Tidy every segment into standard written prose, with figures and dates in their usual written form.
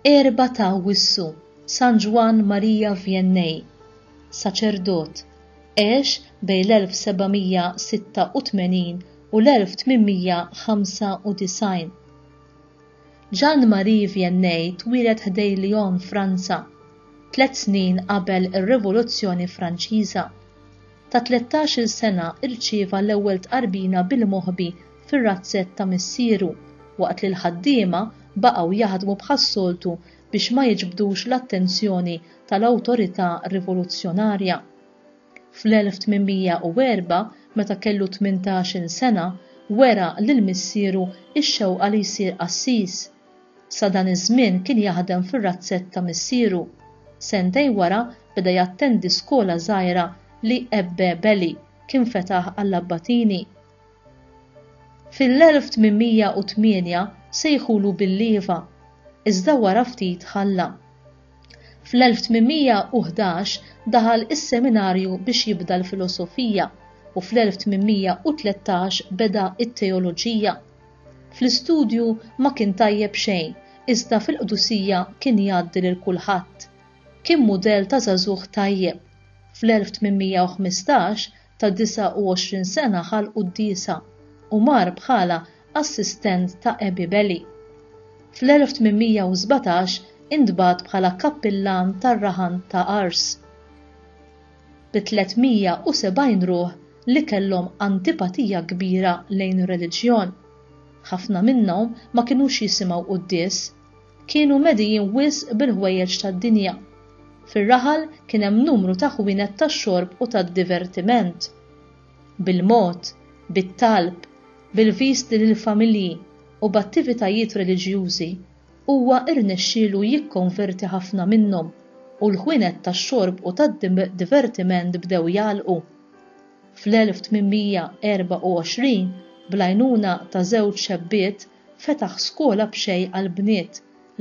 4 ta' Awwissu, San Ġwann Marija Vianney, saċerdot, għex bejn l-1786 u l-1895. Ġwann Marija Vianney twieled ħdej Lyon, Franza, 3 snin qabel ir-Rivoluzzjoni Franċiża. Ta' 13-il sena irċieva l-ewwel tqarbina bil-moħħbi fir-razzett ta' missieru waqt li l-ħaddiema baqgħu jaħdmu bħas-soltu biex ma jiġbdux l-attenzjoni tal-awtorità rivoluzzjonarja. Fl-1804, meta kellu 18-il sena, wera lill-missieru x-xewqa li jsir qassis. Sa dan iż-żmien kien jaħdem fir-razzett ta' missieru. Sentejn wara beda jattendi skola żgħira li ebbe Belli kien fetaħ għall-abbatini. Fil-1808 sejħulu bil-lieva, iżda wara ftit ħalla. Fl-1811 daħal is-seminarju biex jibda l-filosofija u fl-1813 beda it-teoloġija. Fl-istudju ma kien tajjeb xejn, iżda fil-qdusija kien jgħaddi lil kulħadd. Kien mudell ta' żagħżugħ tajjeb. Fl-1815 ta' 29 sena ħal qudiesa u mar bħala assistent ta' Ebi Belli. Fl-1817 intbagħat bħala kappillan tar-raħan ta' Ars. Bi 370 ruħ li kellhom antipatija kbira lejn ir-reliġjon. Ħafna minnhom ma kinux jisimgħu qudies, kienu medijin wisq bil-ħwejjeġ tad-dinja. Fir-raħal kien hemm numru ta' ħwienet tax-xorb u tad-divertiment. Bil-mod, bit-talb, bil-viżiti lill-familji u b'attivitajiet reliġjużi huwa irnexxielu jikkonverti ħafna minnhom u l-ħwienet tax-xorb u tad-divertiment bdew jagħlqu. Fl-1824 bl-għajnuna ta' żewġ xebbiet fetaħ skola b'xejn għall-bniet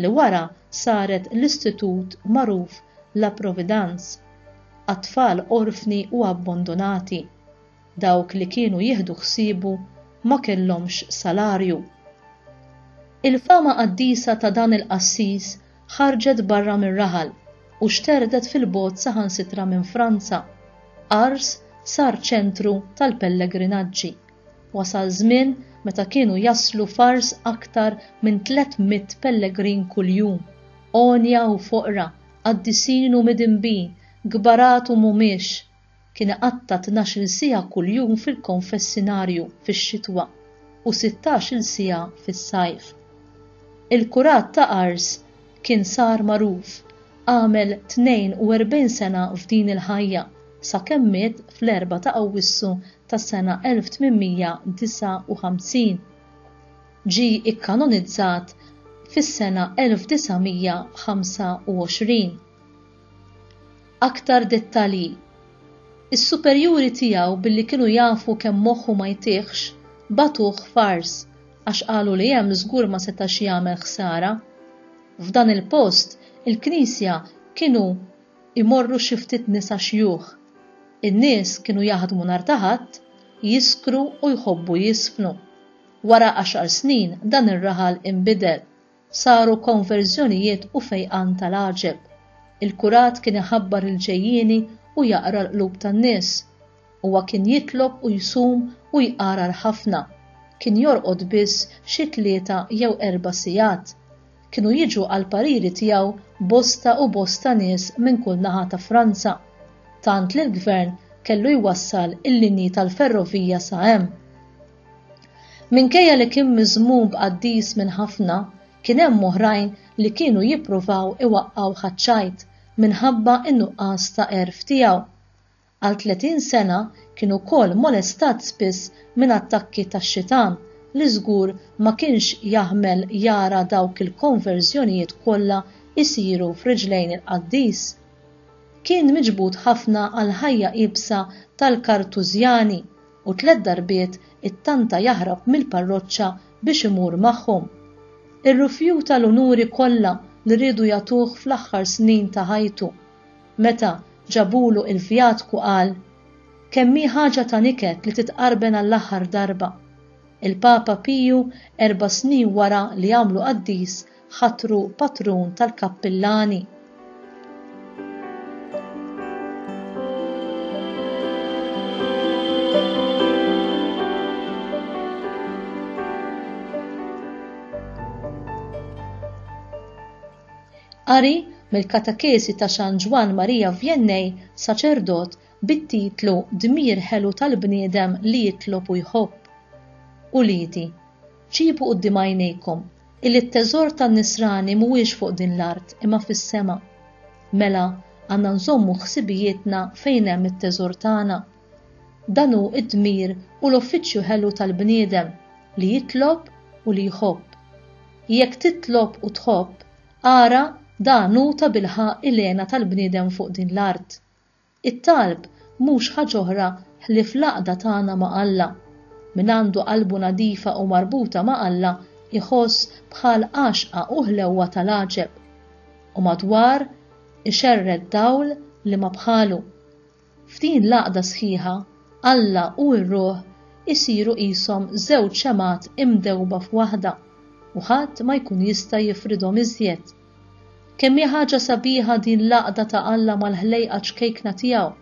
li wara saret l-istitut magħruf La Providence, għat-tfal orfni u abbandonati, dawk li kienu jieħdu ħsiebu ma kellhomx salarju. Il-fama qaddisa ta' dan il-qassis ħarġet barra mir-raħal u xterdet fil-bogħod saħansitra minn Franza. Ars sar ċentru tal-pellegrinaġġi. Wasal żmien meta kienu jaslu fars aktar minn 300 pellegrin kuljum, onja u foqra, qaddisin u midinbin, gbarat u mhumiex. Kien qatta 12 siegħa kuljum fil-konfessinarju fix-xitwa u 16 siegħa fis-sajf. Il-kurat ta' Ars kien sar magħruf, għamel 42 sena f'din il-ħajja sakemm miet fl-4 ta' Awwissu tas-sena 1859. Ġie ikkanonizzat fis-sena 1925. Aktar dettalji. Is-superjuri tiegħu billi kienu jafu kemm moħħu ma jtieħx batuh fars għax qalu li hemm żgur ma setax jagħmel ħsara. F'dan il-post il-Knisja kienu imorru xi ftit nisa xjuħ. In-nies kienu jaħdmu nhar ta' ħadd, jiskru u jħobbu jisfnu. Wara 10 snin dan ir-raħal inbidel. Saru konverżjonijiet u fejqan tal-għaġeb. Il-kurat kien iħabbar il-ġejjieni u jaqra l-qlub tan-nies. Huwa kien jitlob u jsum u jqarar ħafna. Kien jorqod biss xi 3 jew 4 sigħat. Kienu jiġu għal pariri tiegħu bosta u bosta nies minn kull naħa ta' Franza. Tant li l-gvern kellu jwassal il-linji tal-ferrovija sa hemm. Minkejja li kien miżmum b'qaddis minn ħafna, kien hemm oħrajn li kienu jippruvaw iwaqqgħu ħaċċajt minħabba in-nuqqas ta' erf tiegħu. Għal 30 sena kienu wkoll molestat spiss minn attakki tax-xitan li żgur ma kienx jaħmel jara dawk il-konverżjonijiet kollha isiru f'riġlejn il-qaddis. Kien miġbud ħafna għal ħajja qibsa tal-Kartużjani u 3 darbiet it-tanta jaħrab mill-parroċċa biex imur magħhom. Irrifjuta l-unuri kollha li rridu jagħtuh fl-aħħar snin ta' ħajtu. Meta ġabulu il-vjatku qal: kemm hi ħaġa ta' niket li titqarben għall-aħħar darba. Il-Papa Piju 4 snin wara li għamlu qaddis ħatru patrun tal-kappillani. Qari mill-katekesi ta' Ġwann Marija Vianney, saċerdot, bit-titlu Dmir ħelu tal-bniedem li jitlob u jħobb. Uliedi, ġibu quddiem għajnejkom illi t-teżor tan-nisrani mhuwiex fuq din l-art imma fis-sema. Mela għandna nżommu ħsibijietna fejn hemm it-teżor tagħna. Dan hu d-dmir u l-uffiċċju ħelu tal-bniedem li jitlob u li jħobb. Jekk titlob u tħobb, ara dan hu ta' bilħaq il-għena tal-bniedem fuq din l-art. It-talb mhux ħaġa oħra ħlief l-għaqda tagħna ma' Alla. Min għandu qalbu nadifa u marbuta ma' Alla iħoss bħal għaxqa u ħlewwa tal-għaġeb. U madwar ixerred dawl li ma bħalu. F'din l-għaqda sħiħa, Alla u r-Ruħ isiru qishom żewġ xemat imdewba f'waħda u ħadd ma jkun jista' jifridhom iżjed. Kemm hi ħaġa sabiħa din l-għaqda ta' Alla mal-ħlejqa ċkejkna tiegħu,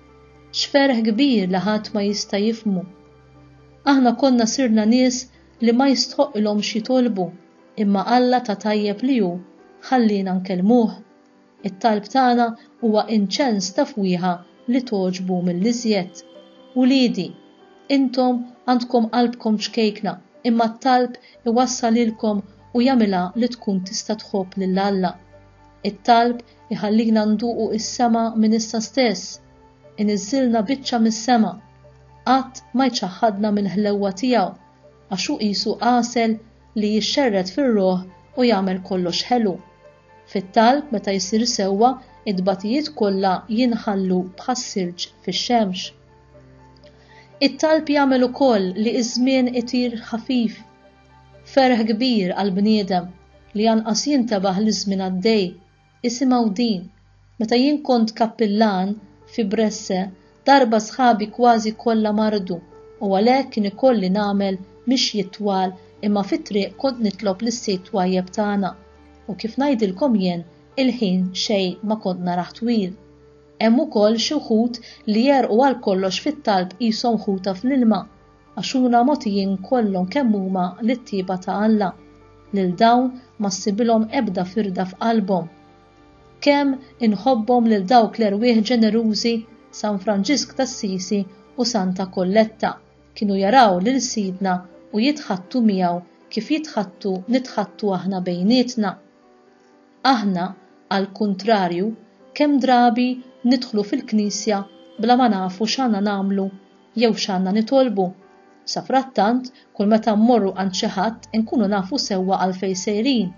x'ferħ kbir li ħadd ma jista' jifhmu. Aħna konna sirna nies li ma jistħoqilhomx jitolbu, imma Alla ta' tajjeb li hu ħallina nkellmuh. It-talb tagħna huwa inċens ta' fwieħa li toġbu mill-iżjed. Uliedi, intom għandkom qalbkom ċkejkna, imma t-talb iwassal lilkom u jagħmilha li tkun tista' tħobb lil Alla. It-talb iħallina nduqu is-sema minn issa stess, iniżżilna biċċa mis-sema, qatt ma jċaħħadna mill-ħlewwa tiegħu, għax hu qisu qasel li jixxerred fir-ruħ u jagħmel kollox ħelu. Fit-talb meta jsir sewwa, id-batijiet kollha jinħallu bħas-silġ fix-xemx. It-talb jagħmel ukoll li iż-żmien itir ħafif, ferħ kbir għall-bniedem li janqas jintabaħ li żmien għaddej. Isimgħu din, meta jien kont kappillan fi Bresse, darba sħabi kważi kollha mardu u għalhekk kien ikolli nagħmel mixjiet twal imma fit-triq kont nitlob lis-Sejt twajjeb tagħna u kif ngħidilkom jien il-ħin xejn ma kont naraħ twil. Hemm ukoll xi wħud li jerqu għal kollox fit-talb qishom ħuta fl-ilma għax huma mogħtijin kollhom kemm huma lit-tieba ta' Alla. Lil dawn ma ssibilhom ebda firda f'qalbhom. Kemm inħobbhom lil dawk l-erwieħ ġenerużi San Franġisk tas-Sisi u Santa Kolletta kienu jaraw lil sidna u jitħattu miegħu kif jitħattu nitħattu aħna bejnietna. Aħna, għal kuntrarju, kemm drabi nidħlu fil-Knisja bla ma nafu x'għandna nagħmlu jew x'għandna nitolbu. Sa frattant, kull meta mmorru għand xi ħadd inkunu nafu sewwa għalfejn sejrin.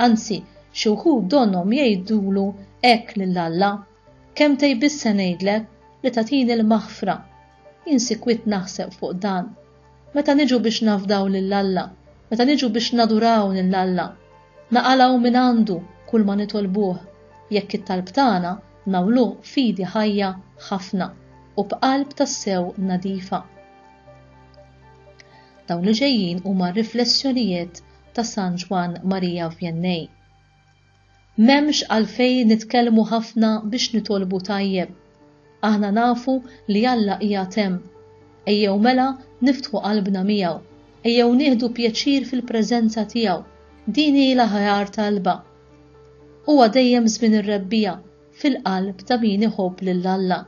Anzi, xi wħud donhom jgħidulu hekk lil Alla, kemm tejbissa ngħidlek li tagħtini l-maħfra. Jien sikwit naħseb fuq dan. Meta niġu biex nafdaw lil Alla, meta niġu biex naduraw lil Alla, naqalgħu minn għandu kull ma nitolbuh, jekk it-talb tagħna nagħmluh f'idi ħajja ħafna u b'qalb tassew nadifa. Dawn li ġejjin huma riflessjonijiet ta' San Ġwann Marija Vianney. M'hemmx għalfejn nitkellmu ħafna biex nitolbu tajjeb. Aħna nafu li Alla qiegħed hemm. Ejjew mela niftħu qalbna miegħu, ejjew nieħdu pjaċir fil-preżenza tiegħu. Din hi l-aħjar talba. Huwa dejjem żmien ir-rebbija fil-qalb ta' min iħobb lil Alla.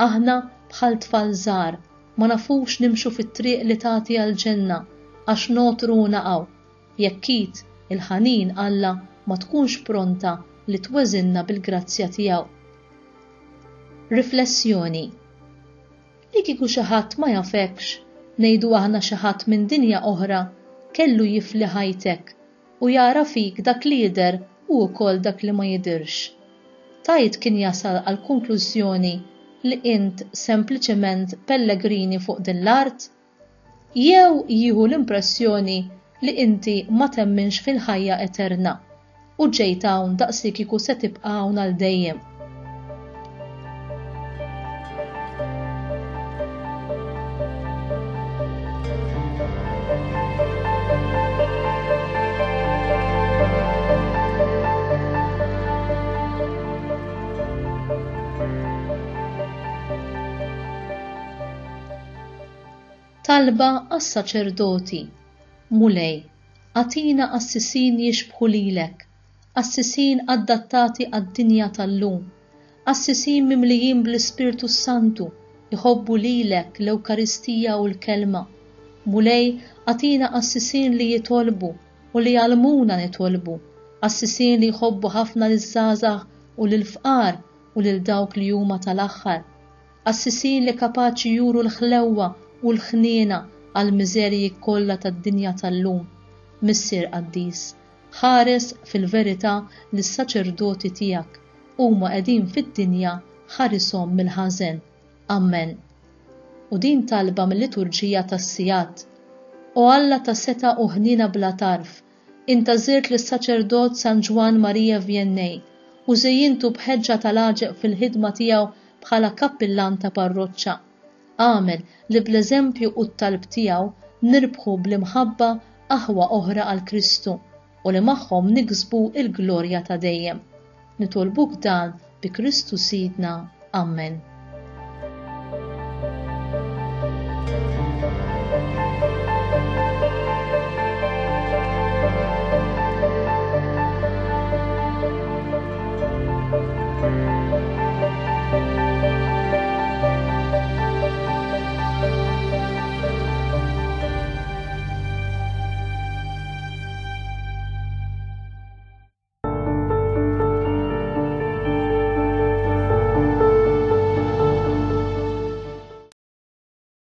Aħna bħal tfal żgħar ma nafux nimxu fit-triq li tagħti għall-ġenna għax notru naqgħu, jekk id il-ħanin Alla ma tkunx pronta li tweżinna bil-grazzja tiegħu. Riflessjoni. Li kieku xi ħadd ma jafekx, ngħidu aħna xi ħadd minn dinja oħra kellu jifli ħajtek u jara fik dak li jidher u wkoll dak li ma jidirx. Tajt kien jasal għal konklużjoni li int sempliċement pellegrini fuq din l-art? Jew jieħu l-impressjoni li inti ma temminx fil-ħajja eterna u ġejt hawn daqsi kieku se tibqa' hawn għal dejjem. Talba għas-saċerdoti. Mulej, għatina assisin jixbħu lilek, assisin adattati għad-dinja tal-lum, assisin mimlijin bl-Ispirtu Santu, jħobbu lilek l-Ewkaristija u l-kelma. Mulej, għatina assisin li jitolbu u li għalmuna nitolbu, assisin li jħobbu ħafna l-żgħażagħ u l-fqar u lil dawk li huma tal-aħħar, assisin li kapaċi juru l-ħlewwa u l-ħniena għal-miżerji kollha tad-dinja tal-lum. Missier Qaddis, ħares fil-verità lis-saċerdoti tiegħek huma qegħdin fid-dinja ħarishom mill-ħażen. Amen. U din talba mill-liturġija tas-Sigħat. O Alla ta' seta' u ħnina bla tarf, intażirt lis-saċerdot San Ġwann Marija Vianney u żejjintu bħeġġa tal-għaġeq fil-ħidma tiegħu bħala kappillan ta' parroċċa. Għamel li bl-eżempju u t-talb tiegħu nirbħu bl-imħabba aħwa oħra għal Kristu u li magħhom niksbu il-glorja ta' dejjem. Nitolbuk dan bi Kristu Sidna. Amen.